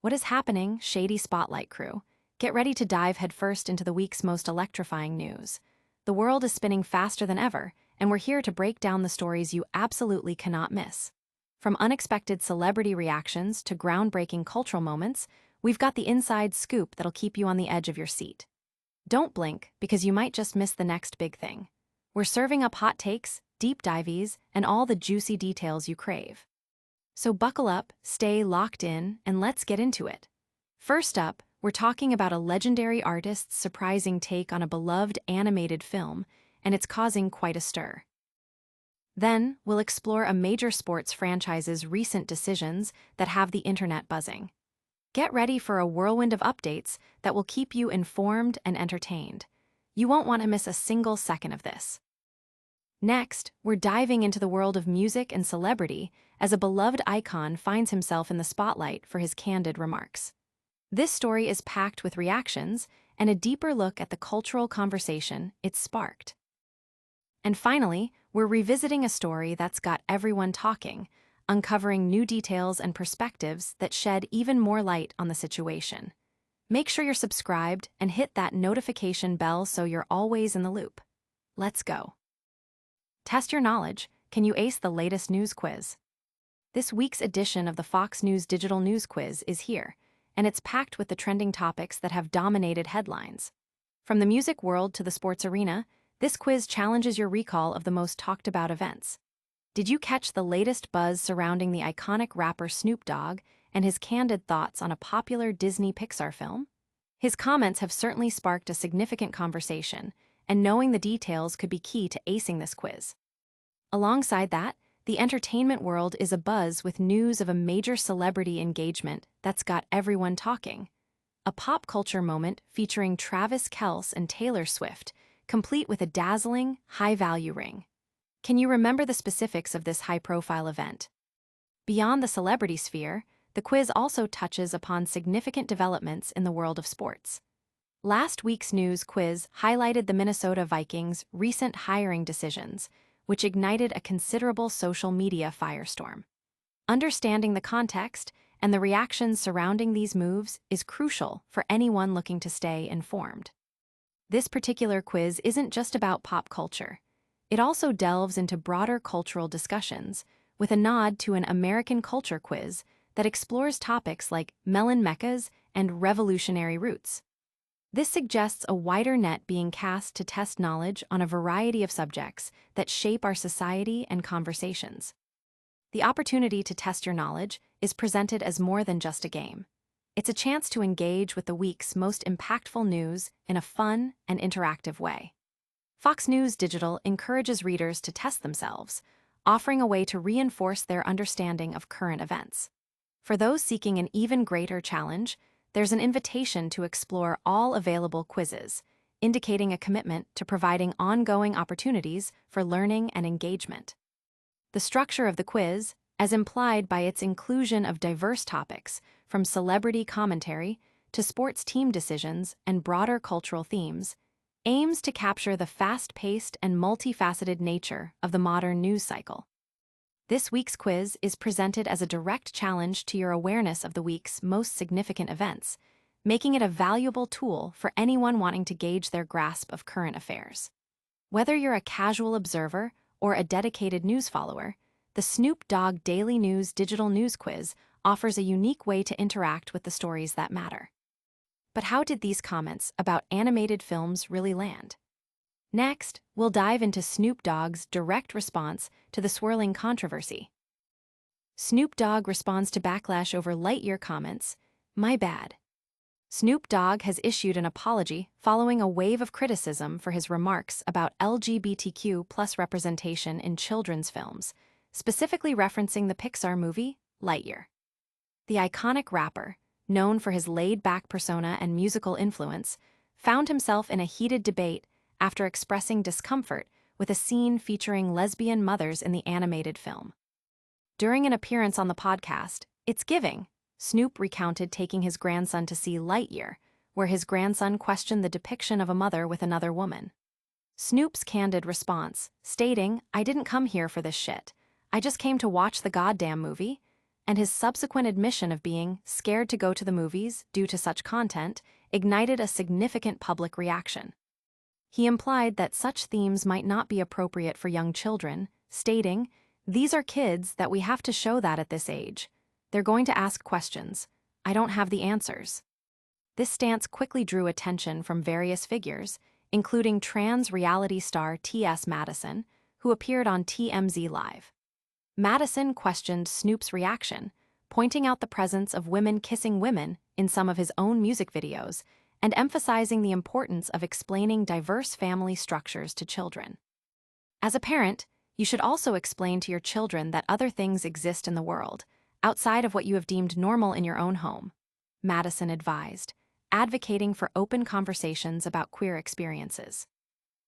What is happening, Shady Spotlight crew? Get ready to dive headfirst into the week's most electrifying news. The world is spinning faster than ever, and we're here to break down the stories you absolutely cannot miss. From unexpected celebrity reactions to groundbreaking cultural moments, we've got the inside scoop that'll keep you on the edge of your seat. Don't blink, because you might just miss the next big thing. We're serving up hot takes, deep dives, and all the juicy details you crave. So buckle up, stay locked in, and let's get into it. First up, we're talking about a legendary artist's surprising take on a beloved animated film, and it's causing quite a stir. Then, we'll explore a major sports franchise's recent decisions that have the internet buzzing. Get ready for a whirlwind of updates that will keep you informed and entertained. You won't want to miss a single second of this. Next, we're diving into the world of music and celebrity as a beloved icon finds himself in the spotlight for his candid remarks. This story is packed with reactions and a deeper look at the cultural conversation it sparked. And finally, we're revisiting a story that's got everyone talking, uncovering new details and perspectives that shed even more light on the situation. Make sure you're subscribed and hit that notification bell so you're always in the loop. Let's go. Test your knowledge. Can you ace the latest news quiz? This week's edition of the Fox News Digital News Quiz is here, and it's packed with the trending topics that have dominated headlines. From the music world to the sports arena, this quiz challenges your recall of the most talked about events. Did you catch the latest buzz surrounding the iconic rapper Snoop Dogg and his candid thoughts on a popular Disney Pixar film? His comments have certainly sparked a significant conversation, and knowing the details could be key to acing this quiz. Alongside that, the entertainment world is abuzz with news of a major celebrity engagement that's got everyone talking. A pop culture moment featuring Travis Kelce and Taylor Swift, complete with a dazzling, high-value ring. Can you remember the specifics of this high-profile event? Beyond the celebrity sphere, the quiz also touches upon significant developments in the world of sports. Last week's news quiz highlighted the Minnesota Vikings' recent hiring decisions, which ignited a considerable social media firestorm. Understanding the context and the reactions surrounding these moves is crucial for anyone looking to stay informed. This particular quiz isn't just about pop culture. It also delves into broader cultural discussions, with a nod to an American culture quiz that explores topics like melon meccas and revolutionary roots. This suggests a wider net being cast to test knowledge on a variety of subjects that shape our society and conversations. The opportunity to test your knowledge is presented as more than just a game. It's a chance to engage with the week's most impactful news in a fun and interactive way. Fox News Digital encourages readers to test themselves, offering a way to reinforce their understanding of current events. For those seeking an even greater challenge, there's an invitation to explore all available quizzes, indicating a commitment to providing ongoing opportunities for learning and engagement. The structure of the quiz, as implied by its inclusion of diverse topics, from celebrity commentary to sports team decisions and broader cultural themes, aims to capture the fast-paced and multifaceted nature of the modern news cycle. This week's quiz is presented as a direct challenge to your awareness of the week's most significant events, making it a valuable tool for anyone wanting to gauge their grasp of current affairs. Whether you're a casual observer or a dedicated news follower, the Snoop Dogg Daily News Digital News Quiz offers a unique way to interact with the stories that matter. But how did these comments about animated films really land? Next, we'll dive into Snoop Dogg's direct response to the swirling controversy. Snoop Dogg responds to backlash over Lightyear comments, "My bad." Snoop Dogg has issued an apology following a wave of criticism for his remarks about LGBTQ+ representation in children's films, specifically referencing the Pixar movie, Lightyear. The iconic rapper, known for his laid-back persona and musical influence, found himself in a heated debate after expressing discomfort with a scene featuring lesbian mothers in the animated film. During an appearance on the podcast, It's Giving, Snoop recounted taking his grandson to see Lightyear, where his grandson questioned the depiction of a mother with another woman. Snoop's candid response, stating, "I didn't come here for this shit. I just came to watch the goddamn movie," and his subsequent admission of being scared to go to the movies due to such content ignited a significant public reaction. He implied that such themes might not be appropriate for young children, stating, "These are kids that we have to show that at this age. They're going to ask questions. I don't have the answers." This stance quickly drew attention from various figures, including trans reality star T.S. Madison, who appeared on TMZ Live. Madison questioned Snoop's reaction, pointing out the presence of women kissing women in some of his own music videos and emphasizing the importance of explaining diverse family structures to children. As a parent, you should also explain to your children that other things exist in the world, outside of what you have deemed normal in your own home, Madison advised, advocating for open conversations about queer experiences.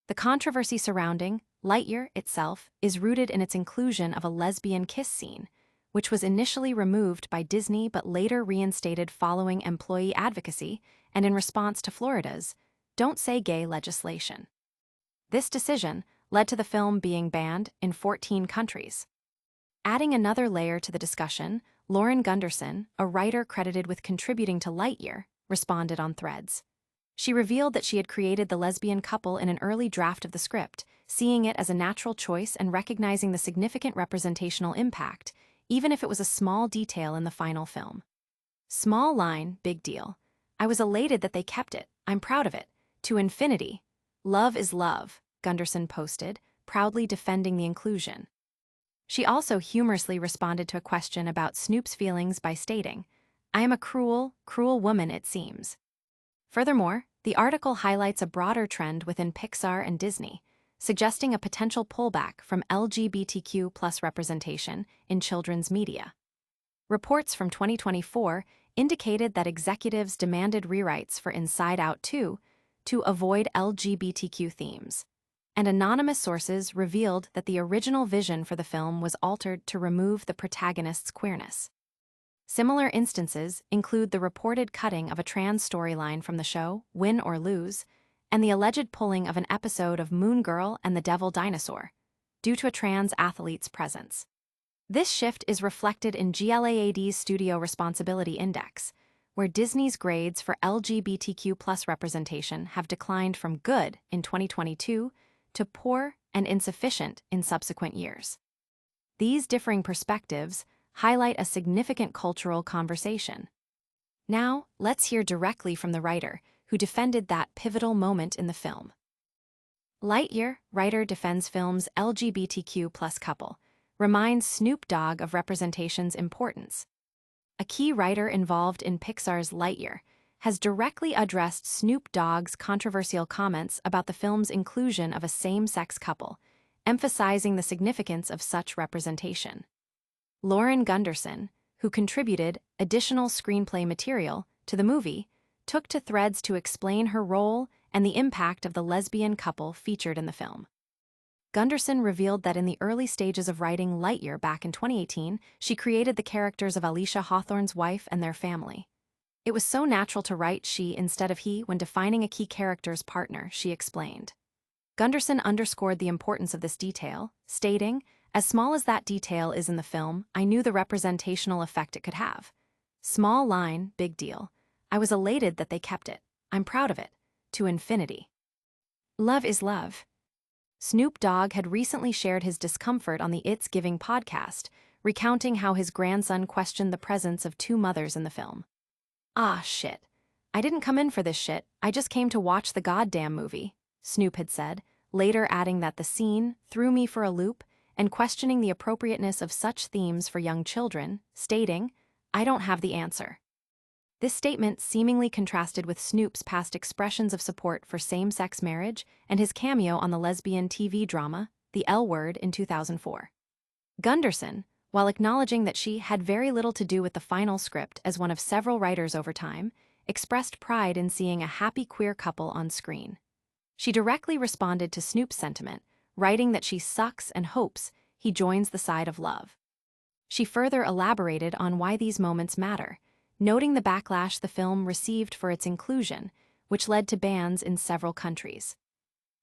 The controversy surrounding Lightyear itself is rooted in its inclusion of a lesbian kiss scene, which was initially removed by Disney but later reinstated following employee advocacy and in response to Florida's Don't Say Gay legislation. This decision led to the film being banned in 14 countries. Adding another layer to the discussion, Lauren Gunderson, a writer credited with contributing to Lightyear, responded on Threads. She revealed that she had created the lesbian couple in an early draft of the script, seeing it as a natural choice and recognizing the significant representational impact, even if it was a small detail in the final film. Small line, big deal. I was elated that they kept it. I'm proud of it. To infinity. Love is love, Gunderson posted, proudly defending the inclusion. She also humorously responded to a question about Snoop's feelings by stating, "I am a cruel, cruel woman, it seems." Furthermore, the article highlights a broader trend within Pixar and Disney, suggesting a potential pullback from LGBTQ+ representation in children's media. Reports from 2024 indicated that executives demanded rewrites for Inside Out 2 to avoid LGBTQ themes, and anonymous sources revealed that the original vision for the film was altered to remove the protagonist's queerness. Similar instances include the reported cutting of a trans storyline from the show Win or Lose, and the alleged pulling of an episode of Moon Girl and the Devil Dinosaur, due to a trans athlete's presence. This shift is reflected in GLAAD's Studio Responsibility Index, where Disney's grades for LGBTQ+ representation have declined from good in 2022 to poor and insufficient in subsequent years. These differing perspectives highlight a significant cultural conversation. Now, let's hear directly from the writer, who defended that pivotal moment in the film. Lightyear, writer defends film's LGBTQ+ couple, reminds Snoop Dogg of representation's importance. A key writer involved in Pixar's Lightyear has directly addressed Snoop Dogg's controversial comments about the film's inclusion of a same-sex couple, emphasizing the significance of such representation. Lauren Gunderson, who contributed additional screenplay material to the movie, took to Threads to explain her role and the impact of the lesbian couple featured in the film. Gunderson revealed that in the early stages of writing Lightyear back in 2018, she created the characters of Alicia Hawthorne's wife and their family. It was so natural to write she instead of he when defining a key character's partner, she explained. Gunderson underscored the importance of this detail, stating, "As small as that detail is in the film, I knew the representational effect it could have. Small line, big deal. I was elated that they kept it. I'm proud of it. To infinity. Love is love." Snoop Dogg had recently shared his discomfort on the It's Giving podcast, recounting how his grandson questioned the presence of two mothers in the film. "Ah, shit. I didn't come in for this shit, I just came to watch the goddamn movie," Snoop had said, later adding that the scene threw me for a loop and questioning the appropriateness of such themes for young children, stating, "I don't have the answer." This statement seemingly contrasted with Snoop's past expressions of support for same-sex marriage and his cameo on the lesbian TV drama, The L Word, in 2004. Gunderson, while acknowledging that she had very little to do with the final script as one of several writers over time, expressed pride in seeing a happy queer couple on screen. She directly responded to Snoop's sentiment, writing that she sucks and hopes he joins the side of love. She further elaborated on why these moments matter, noting the backlash the film received for its inclusion, which led to bans in several countries.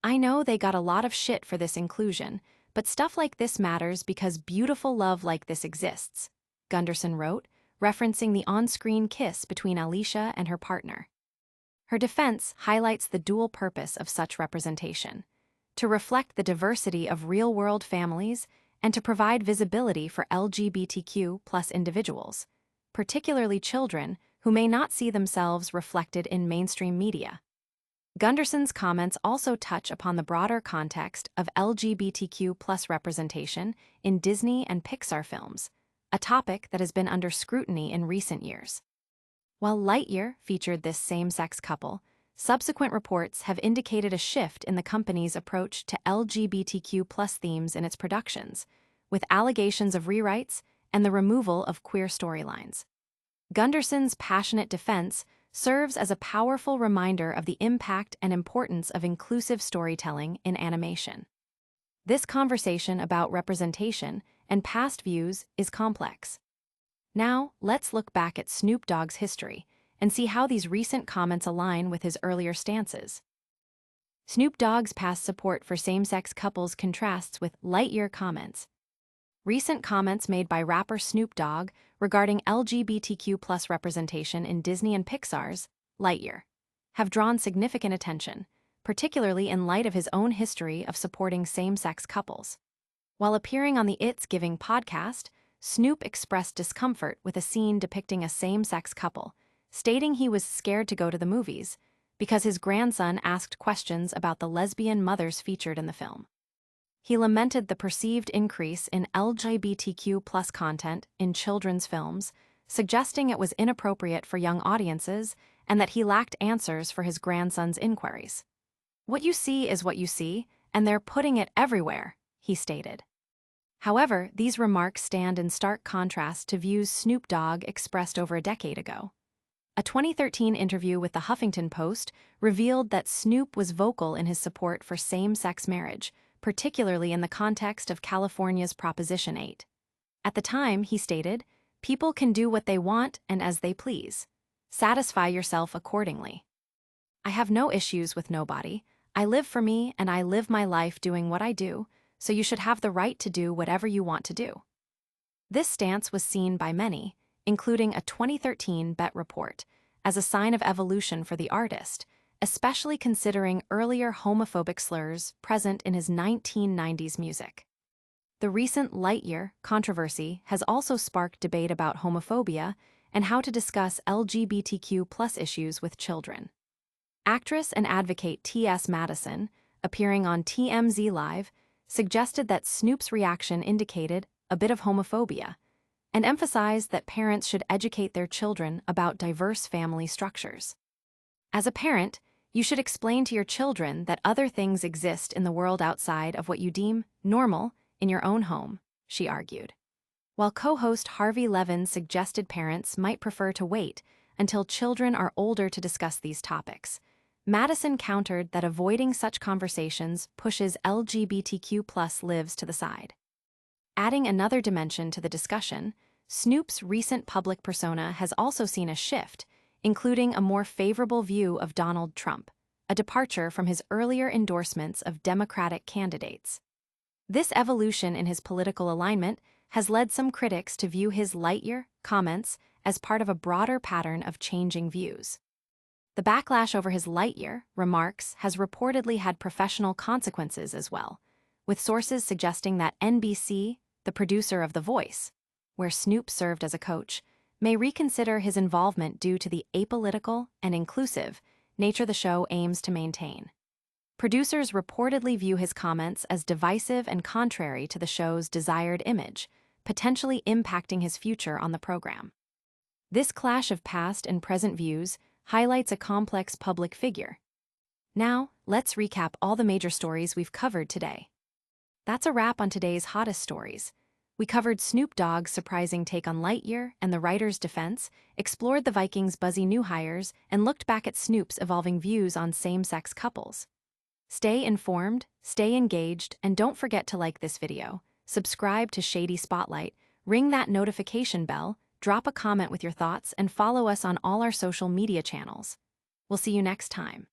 "I know they got a lot of shit for this inclusion, but stuff like this matters because beautiful love like this exists," Gunderson wrote, referencing the on-screen kiss between Alicia and her partner. Her defense highlights the dual purpose of such representation: to reflect the diversity of real-world families and to provide visibility for LGBTQ+ individuals, particularly children who may not see themselves reflected in mainstream media. Gunderson's comments also touch upon the broader context of LGBTQ+ representation in Disney and Pixar films, a topic that has been under scrutiny in recent years. While Lightyear featured this same-sex couple, subsequent reports have indicated a shift in the company's approach to LGBTQ+ themes in its productions, with allegations of rewrites and the removal of queer storylines. Gunderson's passionate defense serves as a powerful reminder of the impact and importance of inclusive storytelling in animation. This conversation about representation and past views is complex. Now, let's look back at Snoop Dogg's history and see how these recent comments align with his earlier stances. Snoop Dogg's past support for same-sex couples contrasts with Lightyear comments. Recent comments made by rapper Snoop Dogg regarding LGBTQ+ representation in Disney and Pixar's Lightyear have drawn significant attention, particularly in light of his own history of supporting same-sex couples. While appearing on the It's Giving podcast, Snoop expressed discomfort with a scene depicting a same-sex couple, stating he was scared to go to the movies because his grandson asked questions about the lesbian mothers featured in the film. He lamented the perceived increase in LGBTQ+ content in children's films, suggesting it was inappropriate for young audiences and that he lacked answers for his grandson's inquiries. "What you see is what you see, and they're putting it everywhere," he stated. However, these remarks stand in stark contrast to views Snoop Dogg expressed over a decade ago. A 2013 interview with the Huffington Post revealed that Snoop was vocal in his support for same-sex marriage, particularly in the context of California's Proposition 8. At the time, he stated, "People can do what they want and as they please. Satisfy yourself accordingly. I have no issues with nobody. I live for me and I live my life doing what I do, so you should have the right to do whatever you want to do." This stance was seen by many, including a 2013 BET report, as a sign of evolution for the artist, especially considering earlier homophobic slurs present in his 1990s music. The recent Lightyear controversy has also sparked debate about homophobia and how to discuss LGBTQ+ issues with children. Actress and advocate T.S. Madison, appearing on TMZ Live, suggested that Snoop's reaction indicated a bit of homophobia and emphasized that parents should educate their children about diverse family structures. As a parent, you should explain to your children that other things exist in the world outside of what you deem normal in your own home, she argued. While co-host Harvey Levin suggested parents might prefer to wait until children are older to discuss these topics, Madison countered that avoiding such conversations pushes LGBTQ+ lives to the side. Adding another dimension to the discussion, Snoop's recent public persona has also seen a shift, including a more favorable view of Donald Trump, a departure from his earlier endorsements of Democratic candidates. This evolution in his political alignment has led some critics to view his Lightyear comments as part of a broader pattern of changing views. The backlash over his Lightyear remarks has reportedly had professional consequences as well, with sources suggesting that NBC, the producer of The Voice, where Snoop served as a coach, may reconsider his involvement due to the apolitical and inclusive nature the show aims to maintain. Producers reportedly view his comments as divisive and contrary to the show's desired image, potentially impacting his future on the program. This clash of past and present views highlights a complex public figure. Now, let's recap all the major stories we've covered today. That's a wrap on today's hottest stories. We covered Snoop Dogg's surprising take on Lightyear and the writer's defense, explored the Vikings' buzzy new hires, and looked back at Snoop's evolving views on same-sex couples. Stay informed, stay engaged, and don't forget to like this video, subscribe to Shady Spotlight, ring that notification bell, drop a comment with your thoughts, and follow us on all our social media channels. We'll see you next time.